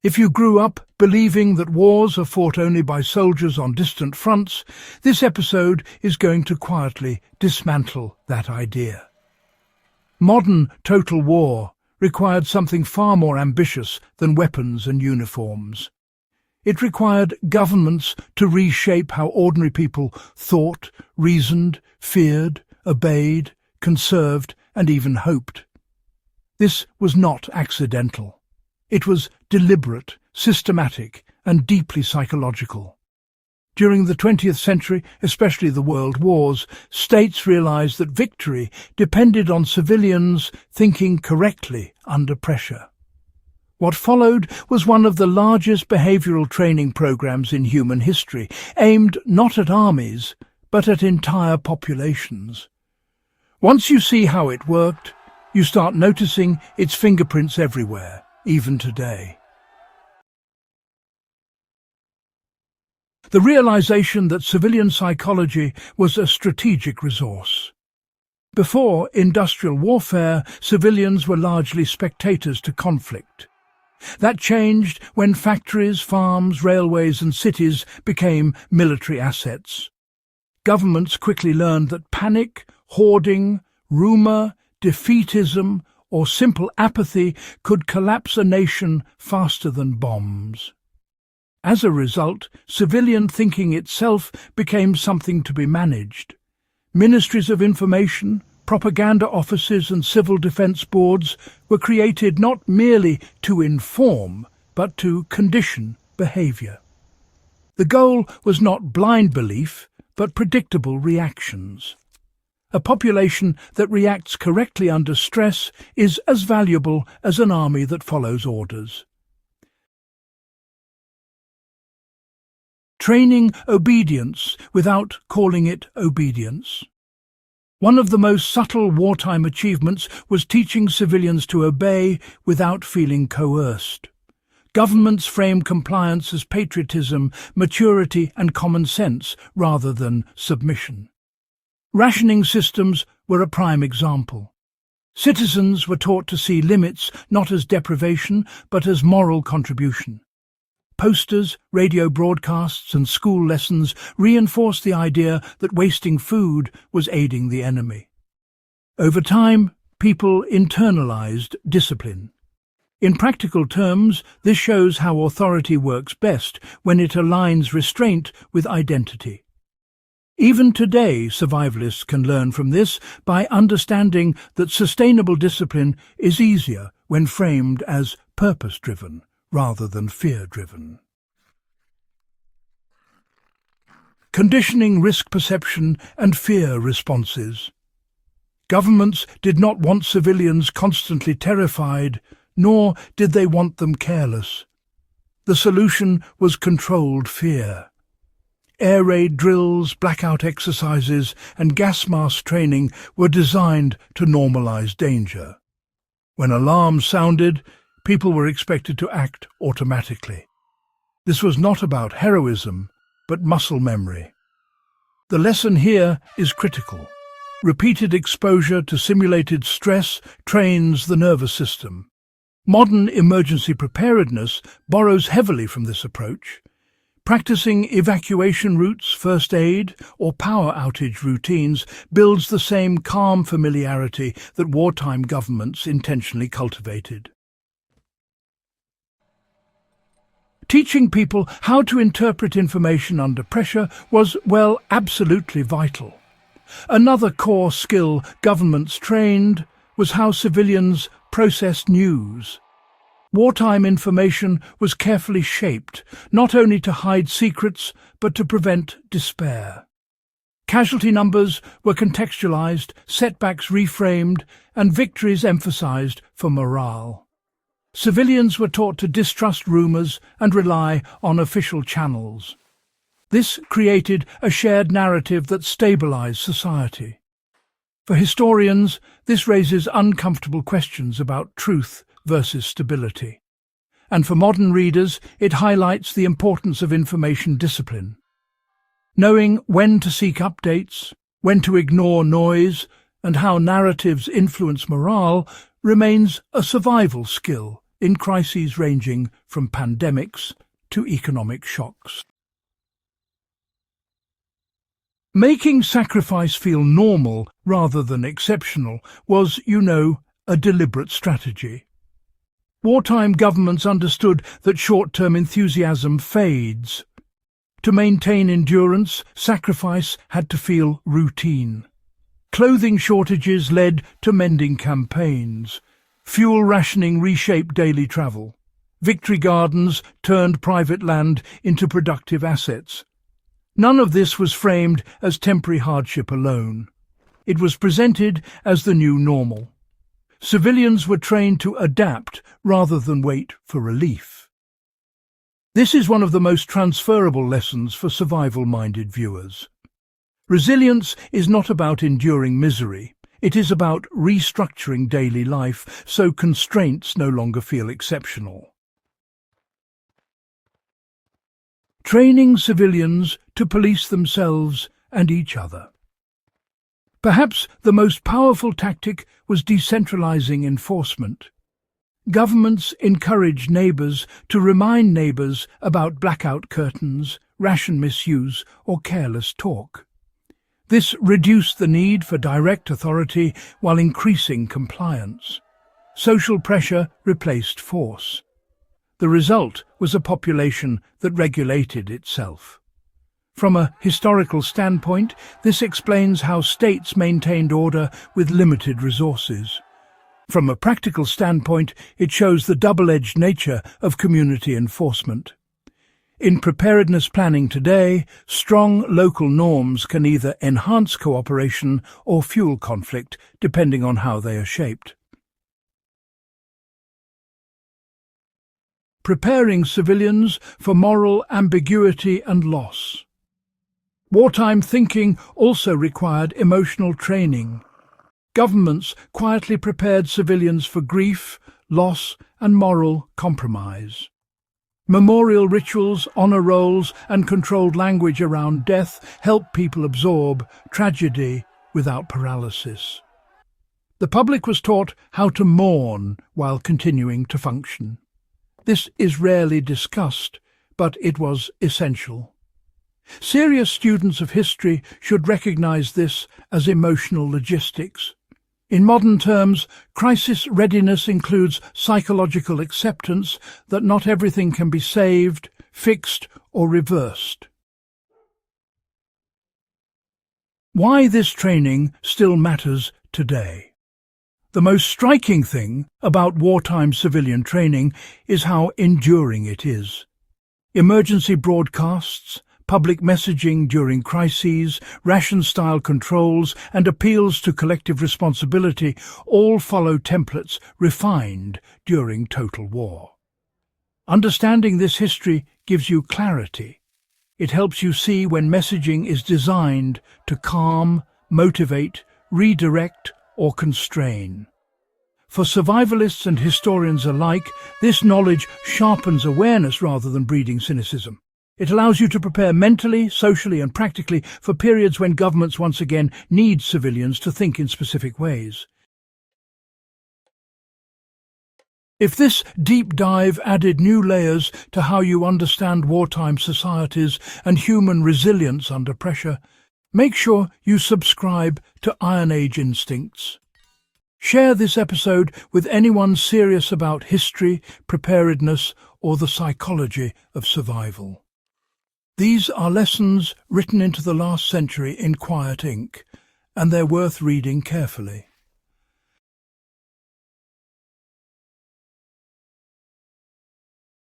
If you grew up believing that wars are fought only by soldiers on distant fronts, this episode is going to quietly dismantle that idea. Modern total war required something far more ambitious than weapons and uniforms. It required governments to reshape how ordinary people thought, reasoned, feared, obeyed, conserved, and even hoped. This was not accidental. It was deliberate, systematic, and deeply psychological. During the 20th century, especially the world wars, states realized that victory depended on civilians thinking correctly under pressure. What followed was one of the largest behavioral training programs in human history, aimed not at armies, but at entire populations. Once you see how it worked, you start noticing its fingerprints everywhere, even today. The realization that civilian psychology was a strategic resource. Before industrial warfare, civilians were largely spectators to conflict. That changed when factories, farms, railways and cities became military assets. Governments quickly learned that panic, hoarding, rumour, defeatism or simple apathy could collapse a nation faster than bombs. As a result, civilian thinking itself became something to be managed. Ministries of information, propaganda offices and civil defence boards were created not merely to inform, but to condition behaviour. The goal was not blind belief, but predictable reactions. A population that reacts correctly under stress is as valuable as an army that follows orders. Training obedience without calling it obedience. One of the most subtle wartime achievements was teaching civilians to obey without feeling coerced. Governments framed compliance as patriotism, maturity and common sense rather than submission. Rationing systems were a prime example. Citizens were taught to see limits not as deprivation but as moral contribution. Posters, radio broadcasts and school lessons reinforced the idea that wasting food was aiding the enemy. Over time, people internalized discipline. In practical terms, this shows how authority works best when it aligns restraint with identity. Even today, survivalists can learn from this by understanding that sustainable discipline is easier when framed as purpose-driven rather than fear-driven. Conditioning risk perception and fear responses. Governments did not want civilians constantly terrified, nor did they want them careless. The solution was controlled fear. Air raid drills, blackout exercises, and gas mask training were designed to normalize danger. When alarms sounded, people were expected to act automatically. This was not about heroism, but muscle memory. The lesson here is critical. Repeated exposure to simulated stress trains the nervous system. Modern emergency preparedness borrows heavily from this approach. Practicing evacuation routes, first aid, or power outage routines builds the same calm familiarity that wartime governments intentionally cultivated. Teaching people how to interpret information under pressure was, well, absolutely vital. Another core skill governments trained was how civilians processed news. Wartime information was carefully shaped, not only to hide secrets, but to prevent despair. Casualty numbers were contextualized, setbacks reframed, and victories emphasized for morale. Civilians were taught to distrust rumors and rely on official channels. This created a shared narrative that stabilized society. For historians, this raises uncomfortable questions about truth versus stability. And for modern readers, it highlights the importance of information discipline. Knowing when to seek updates, when to ignore noise, and how narratives influence morale remains a survival skill in crises ranging from pandemics to economic shocks. Making sacrifice feel normal rather than exceptional was, a deliberate strategy. Wartime governments understood that short-term enthusiasm fades. To maintain endurance, sacrifice had to feel routine. Clothing shortages led to mending campaigns. Fuel rationing reshaped daily travel. Victory gardens turned private land into productive assets. None of this was framed as temporary hardship alone. It was presented as the new normal. Civilians were trained to adapt rather than wait for relief. This is one of the most transferable lessons for survival-minded viewers. Resilience is not about enduring misery. It is about restructuring daily life so constraints no longer feel exceptional. Training civilians to police themselves and each other. Perhaps the most powerful tactic was decentralizing enforcement. Governments encouraged neighbors to remind neighbors about blackout curtains, ration misuse, or careless talk. This reduced the need for direct authority while increasing compliance. Social pressure replaced force. The result was a population that regulated itself. From a historical standpoint, this explains how states maintained order with limited resources. From a practical standpoint, it shows the double-edged nature of community enforcement. In preparedness planning today, strong local norms can either enhance cooperation or fuel conflict, depending on how they are shaped. Preparing civilians for moral ambiguity and loss. Wartime thinking also required emotional training. Governments quietly prepared civilians for grief, loss, and moral compromise. Memorial rituals, honor rolls, and controlled language around death helped people absorb tragedy without paralysis. The public was taught how to mourn while continuing to function. This is rarely discussed, but it was essential. Serious students of history should recognize this as emotional logistics. In modern terms, crisis readiness includes psychological acceptance that not everything can be saved, fixed, or reversed. Why this training still matters today. The most striking thing about wartime civilian training is how enduring it is. Emergency broadcasts, public messaging during crises, ration-style controls, and appeals to collective responsibility all follow templates refined during total war. Understanding this history gives you clarity. It helps you see when messaging is designed to calm, motivate, redirect, or constrain. For survivalists and historians alike, this knowledge sharpens awareness rather than breeding cynicism. It allows you to prepare mentally, socially, and practically for periods when governments once again need civilians to think in specific ways. If this deep dive added new layers to how you understand wartime societies and human resilience under pressure, make sure you subscribe to Iron Age Instincts. Share this episode with anyone serious about history, preparedness, or the psychology of survival. These are lessons written into the last century in quiet ink, and they're worth reading carefully.